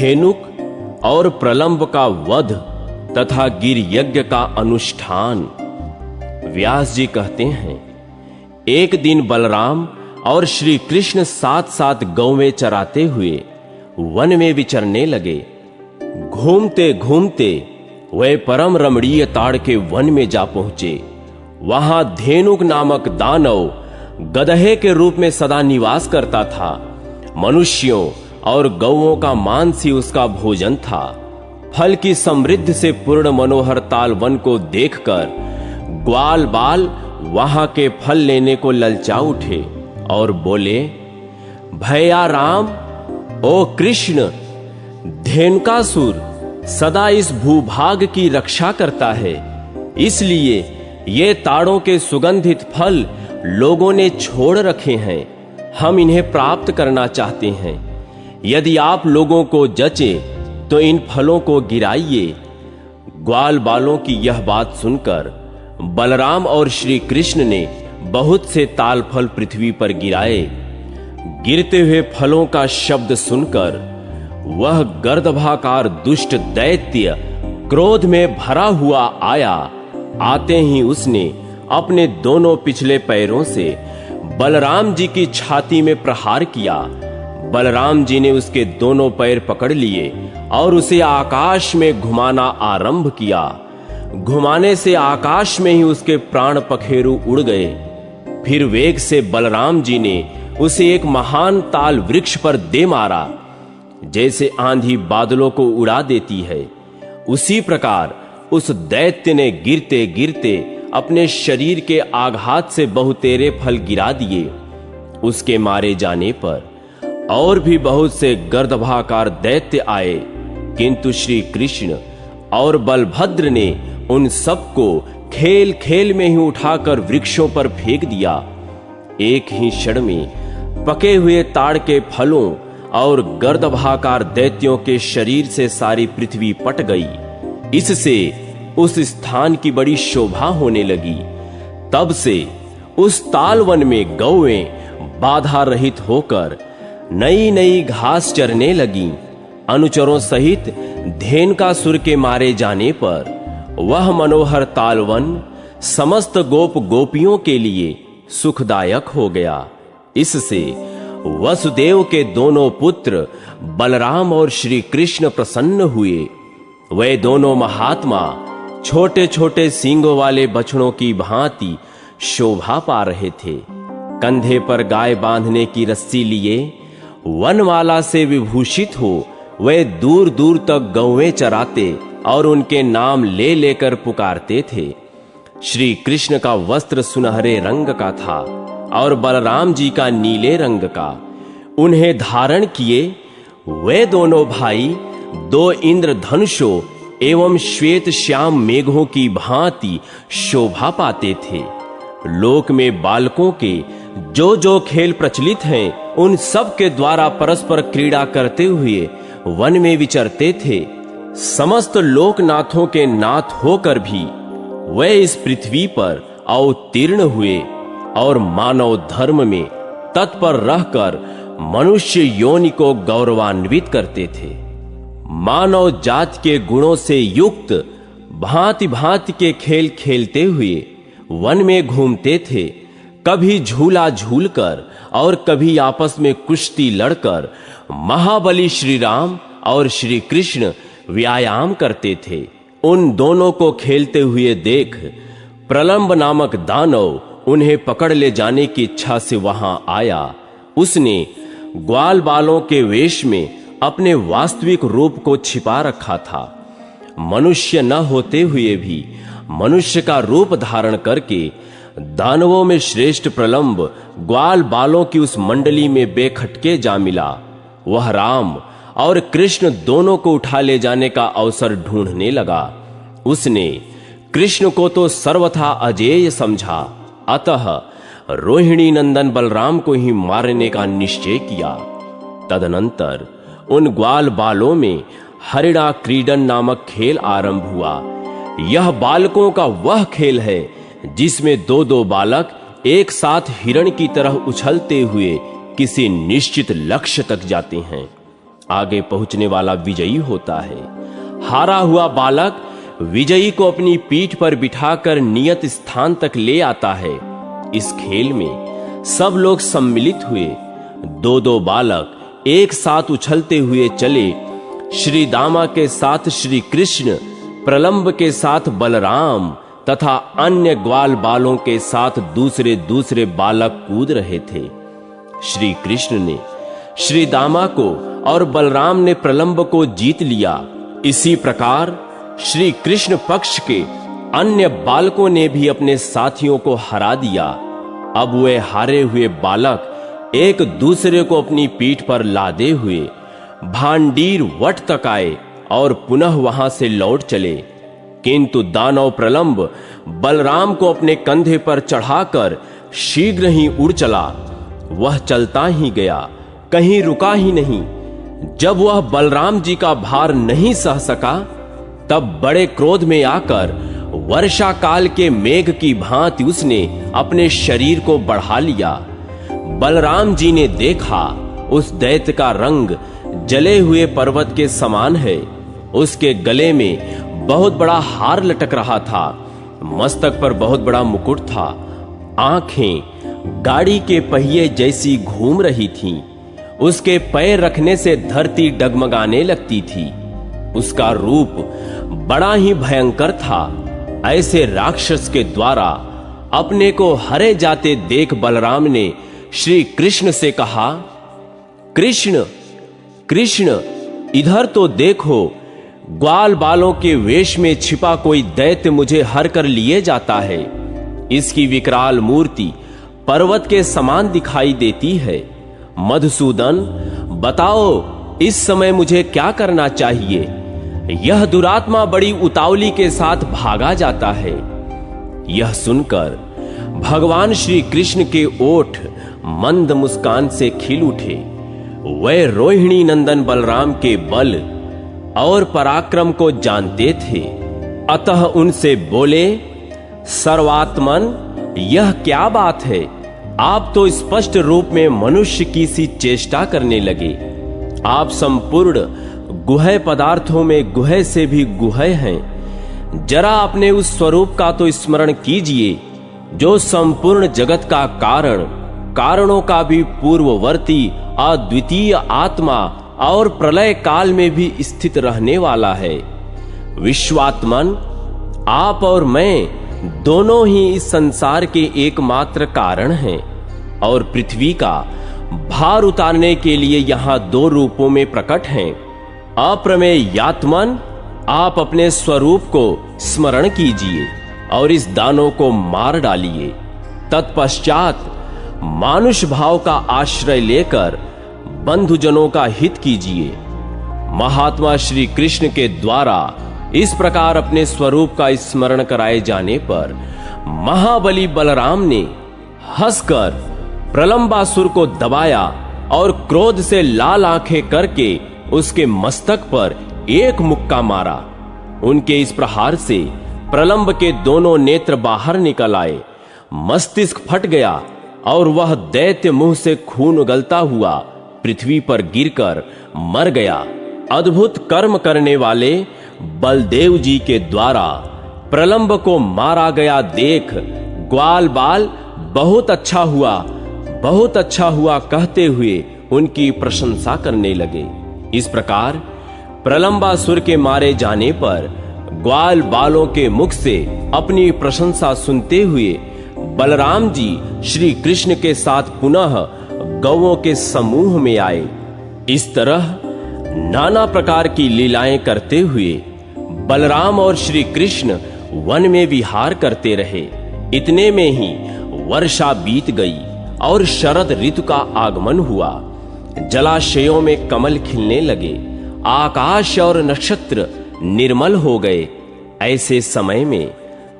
धेनुक और प्रलंब का वध तथा गिर यज्ञ का अनुष्ठान। व्यास जी कहते हैं, एक दिन बलराम और श्री कृष्ण साथ साथ गौवें चराते हुए वन में विचरने लगे। घूमते घूमते वे परम रमणीय ताड़ के वन में जा पहुंचे। वहां धेनुक नामक दानव गदहे के रूप में सदा निवास करता था। मनुष्यों और गौओं का मांस ही उसका भोजन था। फल की समृद्धि से पूर्ण मनोहर ताल वन को देखकर ग्वाल बाल वहां के फल लेने को ललचा उठे और बोले, भैया राम, ओ कृष्ण, धेनुकासुर सदा इस भूभाग की रक्षा करता है, इसलिए ये ताड़ों के सुगंधित फल लोगों ने छोड़ रखे हैं। हम इन्हें प्राप्त करना चाहते हैं। यदि आप लोगों को जचे तो इन फलों को गिराइए। ग्वाल बालों की यह बात सुनकर बलराम और श्री कृष्ण ने बहुत से ताल फल पृथ्वी पर गिराए। गिरते हुए फलों का शब्द सुनकर वह गर्दभाकार दुष्ट दैत्य क्रोध में भरा हुआ आया। आते ही उसने अपने दोनों पिछले पैरों से बलराम जी की छाती में प्रहार किया। बलराम जी ने उसके दोनों पैर पकड़ लिए और उसे आकाश में घुमाना आरंभ किया। घुमाने से आकाश में ही उसके प्राण पखेरु उड़ गए। फिर वेग से बलराम जी ने उसे एक महान ताल वृक्ष पर दे मारा। जैसे आंधी बादलों को उड़ा देती है, उसी प्रकार उस दैत्य ने गिरते गिरते अपने शरीर के आघात से बहुतेरे फल गिरा दिए। उसके मारे जाने पर और भी बहुत से गर्दभाकार दैत्य आए, किंतु श्री कृष्ण और बलभद्र ने उन सबको खेल खेल में ही उठाकर वृक्षों पर फेंक दिया। एक ही क्षण में पके हुए ताड़ के फलों और गर्दभाकार दैत्यों के शरीर से सारी पृथ्वी पट गई। इससे उस स्थान की बड़ी शोभा होने लगी। तब से उस तालवन में गौएं बाधा रहित होकर नई नई घास चरने लगी। अनुचरों सहित धेनुकासुर के मारे जाने पर वह मनोहर तालवन समस्त गोप गोपियों के लिए सुखदायक हो गया। इससे वसुदेव के दोनों पुत्र बलराम और श्री कृष्ण प्रसन्न हुए। वे दोनों महात्मा छोटे छोटे सींगों वाले बछड़ों की भांति शोभा पा रहे थे। कंधे पर गाय बांधने की रस्सी लिए वनमाला से विभूषित हो वे दूर दूर तक गौवें चराते और उनके नाम ले लेकर पुकारते थे। श्री कृष्ण का वस्त्र सुनहरे रंग का था और बलराम जी का नीले रंग का। उन्हें धारण किए वे दोनों भाई दो इंद्रधनुषों एवं श्वेत श्याम मेघों की भांति शोभा पाते थे। लोक में बालकों के जो जो खेल प्रचलित हैं, उन सब के द्वारा परस्पर क्रीड़ा करते हुए वन में विचरते थे। समस्त लोकनाथों के नाथ होकर भी वे इस पृथ्वी पर अवतीर्ण हुए और मानव धर्म में तत्पर रहकर मनुष्य योनि को गौरवान्वित करते थे। मानव जाति के गुणों से युक्त भांति भांति के खेल खेलते हुए वन में घूमते थे। कभी झूला झूलकर और कभी आपस में कुश्ती लड़कर महाबली श्री राम और श्री कृष्ण व्यायाम करते थे। उन दोनों को खेलते हुए देख प्रलंब नामक दानव उन्हें पकड़ ले जाने की इच्छा से वहां आया। उसने ग्वाल बालों के वेश में अपने वास्तविक रूप को छिपा रखा था। मनुष्य न होते हुए भी मनुष्य का रूप धारण करके दानवों में श्रेष्ठ प्रलंब ग्वाल बालों की उस मंडली में बेखटके जा मिला। वह राम और कृष्ण दोनों को उठा ले जाने का अवसर ढूंढने लगा। उसने कृष्ण को तो सर्वथा अजेय समझा, अतः रोहिणी नंदन बलराम को ही मारने का निश्चय किया। तदनंतर उन ग्वाल बालों में हरिणा क्रीडन नामक खेल आरंभ हुआ। यह बालकों का वह खेल है जिसमें दो दो बालक एक साथ हिरण की तरह उछलते हुए किसी निश्चित लक्ष्य तक जाते हैं। आगे पहुंचने वाला विजयी होता है। हारा हुआ बालक विजयी को अपनी पीठ पर बिठाकर नियत स्थान तक ले आता है। इस खेल में सब लोग सम्मिलित हुए। दो दो बालक एक साथ उछलते हुए चले। श्री दामा के साथ श्री कृष्ण, प्रलंब के साथ बलराम तथा अन्य ग्वाल बालों के साथ दूसरे दूसरे बालक कूद रहे थे। श्री कृष्ण ने श्री दामा को और बलराम ने प्रलंब को जीत लिया। इसी प्रकार श्री कृष्ण पक्ष के अन्य बालकों ने भी अपने साथियों को हरा दिया। अब वे हारे हुए बालक एक दूसरे को अपनी पीठ पर लादे हुए भांडीर वट तक आए और पुनः वहां से लौट चले। किंतु दानव प्रलंब बलराम को अपने कंधे पर चढ़ाकर शीघ्र ही उड़ चला। वह चलता ही गया, कहीं रुका ही नहीं। जब वह बलराम जी का भार नहीं सह सका, तब बड़े क्रोध में आकर वर्षा काल के मेघ की भांति उसने अपने शरीर को बढ़ा लिया। बलराम जी ने देखा उस दैत्य का रंग जले हुए पर्वत के समान है। उसके गले में बहुत बड़ा हार लटक रहा था, मस्तक पर बहुत बड़ा मुकुट था, आंखें गाड़ी के पहिए जैसी घूम रही थीं। उसके पैर रखने से धरती डगमगाने लगती थी। उसका रूप बड़ा ही भयंकर था। ऐसे राक्षस के द्वारा अपने को हरे जाते देख बलराम ने श्री कृष्ण से कहा, कृष्ण कृष्ण, इधर तो देखो, ग्वाल बालों के वेश में छिपा कोई दैत्य मुझे हर कर लिए जाता है। इसकी विकराल मूर्ति पर्वत के समान दिखाई देती है। मधुसूदन, बताओ इस समय मुझे क्या करना चाहिए? यह दुरात्मा बड़ी उतावली के साथ भागा जाता है। यह सुनकर भगवान श्री कृष्ण के ओठ मंद मुस्कान से खिल उठे। वे रोहिणी नंदन बलराम के बल और पराक्रम को जानते थे, अतः उनसे बोले, सर्वात्मन, यह क्या बात है? आप तो स्पष्ट रूप में मनुष्य की सी चेष्टा करने लगे। आप संपूर्ण गुह्य पदार्थों में गुह्य से भी गुह्य हैं। जरा अपने उस स्वरूप का तो स्मरण कीजिए जो संपूर्ण जगत का कारण, कारणों का भी पूर्ववर्ती अद्वितीय आत्मा और प्रलय काल में भी स्थित रहने वाला है। विश्वात्मन, आप और मैं दोनों ही इस संसार के एकमात्र कारण हैं और पृथ्वी का भार उतारने के लिए यहां दो रूपों में प्रकट हैं। अप्रमेयात्मन, आप अपने स्वरूप को स्मरण कीजिए और इस दानव को मार डालिए। तत्पश्चात मानुष भाव का आश्रय लेकर बंधुजनों का हित कीजिए। महात्मा श्री कृष्ण के द्वारा इस प्रकार अपने स्वरूप का स्मरण कराए जाने पर महाबली बलराम ने हंसकर प्रलंबासुर को दबाया और क्रोध से लाल आंखें करके उसके मस्तक पर एक मुक्का मारा। उनके इस प्रहार से प्रलंब के दोनों नेत्र बाहर निकल आए, मस्तिष्क फट गया और वह दैत्य मुंह से खून उगलता हुआ पृथ्वी पर गिरकर मर गया। अद्भुत कर्म करने वाले बलदेव जी के द्वारा प्रलंब को मारा गया देख ग्वाल बाल बहुत अच्छा हुआ, बहुत अच्छा हुआ कहते हुए उनकी प्रशंसा करने लगे। इस प्रकार प्रलंबासुर के मारे जाने पर ग्वाल बालों के मुख से अपनी प्रशंसा सुनते हुए बलराम जी श्री कृष्ण के साथ पुनः गौओं के समूह में आए। इस तरह नाना प्रकार की लीलाएं करते हुए बलराम और श्री कृष्ण वन में विहार करते रहे। इतने में ही वर्षा बीत गई और शरद ऋतु का आगमन हुआ। जलाशयों में कमल खिलने लगे, आकाश और नक्षत्र निर्मल हो गए। ऐसे समय में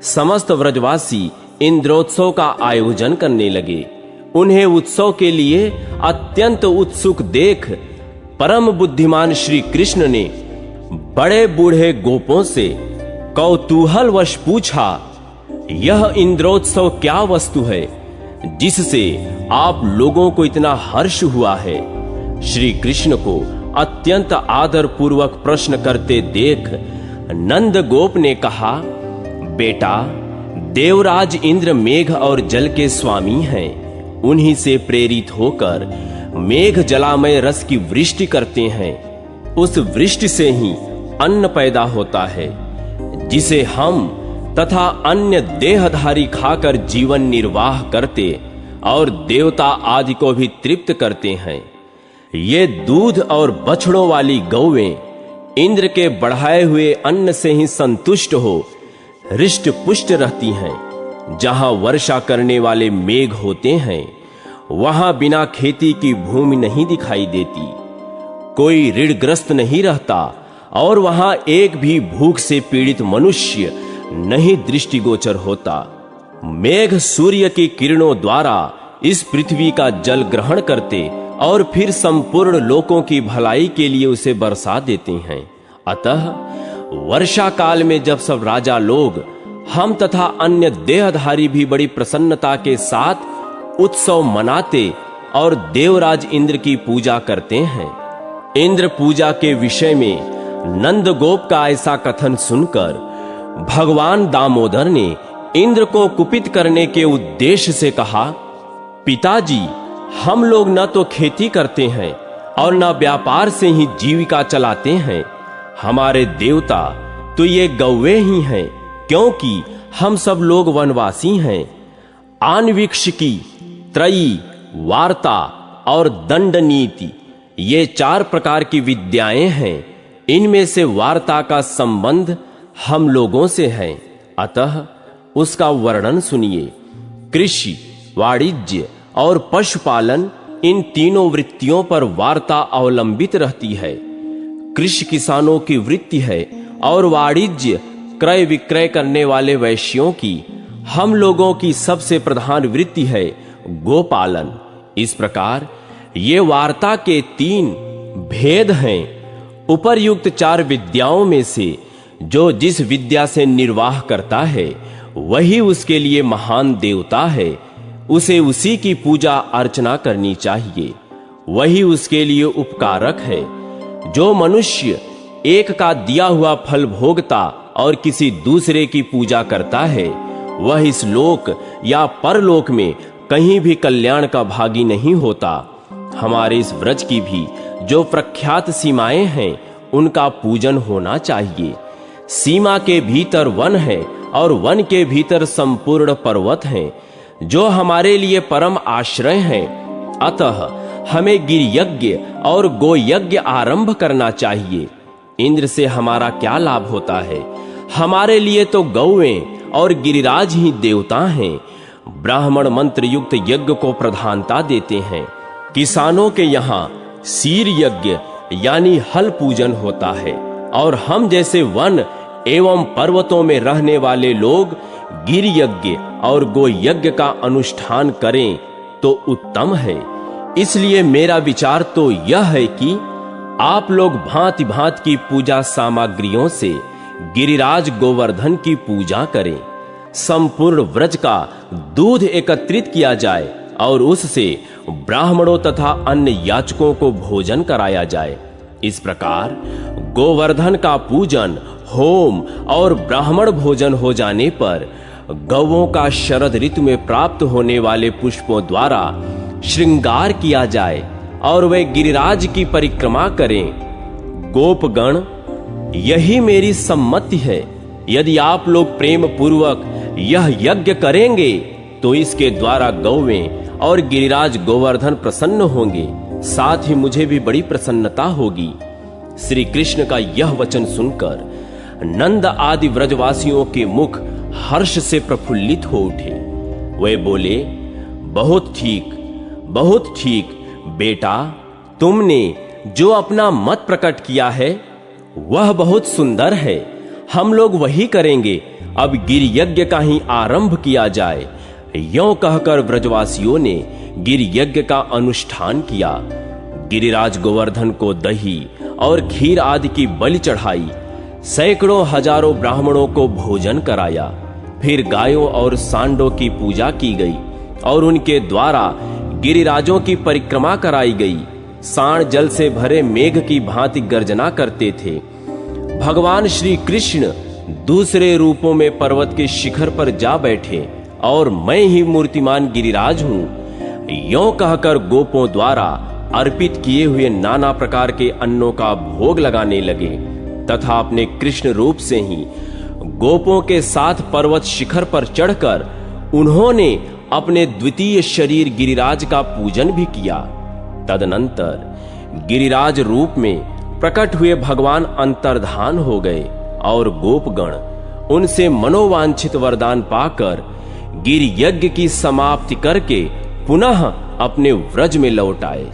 समस्त व्रजवासी इंद्रोत्सव का आयोजन करने लगे। उन्हें उत्सव के लिए अत्यंत उत्सुक देख परम बुद्धिमान श्री कृष्ण ने बड़े बूढ़े गोपों से कौतूहलवश पूछा, यह इंद्रोत्सव क्या वस्तु है जिससे आप लोगों को इतना हर्ष हुआ है? श्री कृष्ण को अत्यंत आदर पूर्वक प्रश्न करते देख नंद गोप ने कहा, बेटा, देवराज इंद्र मेघ और जल के स्वामी हैं। उन्हीं से प्रेरित होकर मेघ जलामय रस की वृष्टि करते हैं। उस वृष्टि से ही अन्न पैदा होता है, जिसे हम तथा अन्य देहधारी खाकर जीवन निर्वाह करते और देवता आदि को भी तृप्त करते हैं। ये दूध और बछड़ों वाली गौवें इंद्र के बढ़ाए हुए अन्न से ही संतुष्ट हो हृष्ट पुष्ट रहती हैं। जहां वर्षा करने वाले मेघ होते हैं, वहां बिना खेती की भूमि नहीं दिखाई देती, कोई ऋणग्रस्त नहीं रहता और वहां एक भी भूख से पीड़ित मनुष्य नहीं दृष्टिगोचर होता। मेघ सूर्य की किरणों द्वारा इस पृथ्वी का जल ग्रहण करते और फिर संपूर्ण लोकों की भलाई के लिए उसे बरसा देते हैं। अतः वर्षा काल में जब सब राजा लोग, हम तथा अन्य देहधारी भी बड़ी प्रसन्नता के साथ उत्सव मनाते और देवराज इंद्र की पूजा करते हैं। इंद्र पूजा के विषय में नंद गोप का ऐसा कथन सुनकर भगवान दामोदर ने इंद्र को कुपित करने के उद्देश्य से कहा, पिताजी, हम लोग न तो खेती करते हैं और न व्यापार से ही जीविका चलाते हैं। हमारे देवता तो ये गौवे ही हैं, क्योंकि हम सब लोग वनवासी हैं। आन्वीक्ष की, त्रयी, वार्ता और दंड नीति, ये 4 प्रकार की विद्याएं हैं। इनमें से वार्ता का संबंध हम लोगों से है, अतः उसका वर्णन सुनिए। कृषि, वाणिज्य और पशुपालन, इन तीनों वृत्तियों पर वार्ता अवलंबित रहती है। कृषि किसानों की वृत्ति है और वाणिज्य क्रय विक्रय करने वाले वैश्यों की। हम लोगों की सबसे प्रधान वृत्ति है गोपालन। इस प्रकार ये वार्ता के 3 भेद हैं। उपर्युक्त 4 विद्याओं में से जो जिस विद्या से निर्वाह करता है, वही उसके लिए महान देवता है। उसे उसी की पूजा अर्चना करनी चाहिए, वही उसके लिए उपकारक है। जो मनुष्य एक का दिया हुआ फल भोगता और किसी दूसरे की पूजा करता है, वह इस लोक या परलोक में कहीं भी कल्याण का भागी नहीं होता। हमारे इस व्रज की भी जो प्रख्यात सीमाएं हैं, उनका पूजन होना चाहिए। सीमा के भीतर वन है और वन के भीतर संपूर्ण पर्वत हैं, जो हमारे लिए परम आश्रय हैं। अतः हमें गिरयज्ञ और गोयज्ञ आरंभ करना चाहिए। इंद्र से हमारा क्या लाभ होता है? हमारे लिए तो गौएं और गिरिराज ही देवता हैं। ब्राह्मण मंत्र युक्त यज्ञ को प्रधानता देते हैं। किसानों के यहाँ सीर यज्ञ यानी हल पूजन होता है, और हम जैसे वन एवं पर्वतों में रहने वाले लोग गिर यज्ञ और गो यज्ञ का अनुष्ठान करें तो उत्तम है। इसलिए मेरा विचार तो यह है कि आप लोग भांति भांति की पूजा सामग्रियों से गिरिराज गोवर्धन की पूजा करें। संपूर्ण व्रज का दूध एकत्रित किया जाए और उससे ब्राह्मणों तथा अन्य याचकों को भोजन कराया जाए। इस प्रकार गोवर्धन का पूजन, होम और ब्राह्मण भोजन हो जाने पर गौओं का शरद ऋतु में प्राप्त होने वाले पुष्पों द्वारा श्रृंगार किया जाए और वे गिरिराज की परिक्रमा करें। गोपगण, यही मेरी सम्मति है। यदि आप लोग प्रेम पूर्वक यह यज्ञ करेंगे तो इसके द्वारा गौवें और गिरिराज गोवर्धन प्रसन्न होंगे, साथ ही मुझे भी बड़ी प्रसन्नता होगी। श्री कृष्ण का यह वचन सुनकर नंद आदि व्रजवासियों के मुख हर्ष से प्रफुल्लित हो उठे। वे बोले, बहुत ठीक बेटा, तुमने जो अपना मत प्रकट किया है वह बहुत सुंदर है। हम लोग वही करेंगे। अब गिर यज्ञ का ही आरंभ किया जाए। यों कहकर व्रजवासियों ने गिर यज्ञ का अनुष्ठान किया। गिरिराज गोवर्धन को दही और खीर आदि की बलि चढ़ाई। सैकड़ों हजारों ब्राह्मणों को भोजन कराया। फिर गायों और सांडों की पूजा की गई और उनके द्वारा गिरिराजों की परिक्रमा कराई गई। सांड जल से भरे मेघ की भांति गर्जना करते थे। भगवान श्री कृष्ण दूसरे रूपों में पर्वत के शिखर पर जा बैठे और मैं ही मूर्तिमान गिरिराज हूं, यों कहकर गोपों द्वारा अर्पित किए हुए नाना प्रकार के अन्नों का भोग लगाने लगे तथा अपने कृष्ण रूप से ही गोपों के साथ पर्वत शिखर पर चढ़कर उन्होंने अपने द्वितीय शरीर गिरिराज का पूजन भी किया। तदनंतर गिरिराज रूप में प्रकट हुए भगवान अंतर्धान हो गए और गोपगण उनसे मनोवांछित वरदान पाकर गिर यज्ञ की समाप्ति करके पुनः अपने व्रज में लौट आए।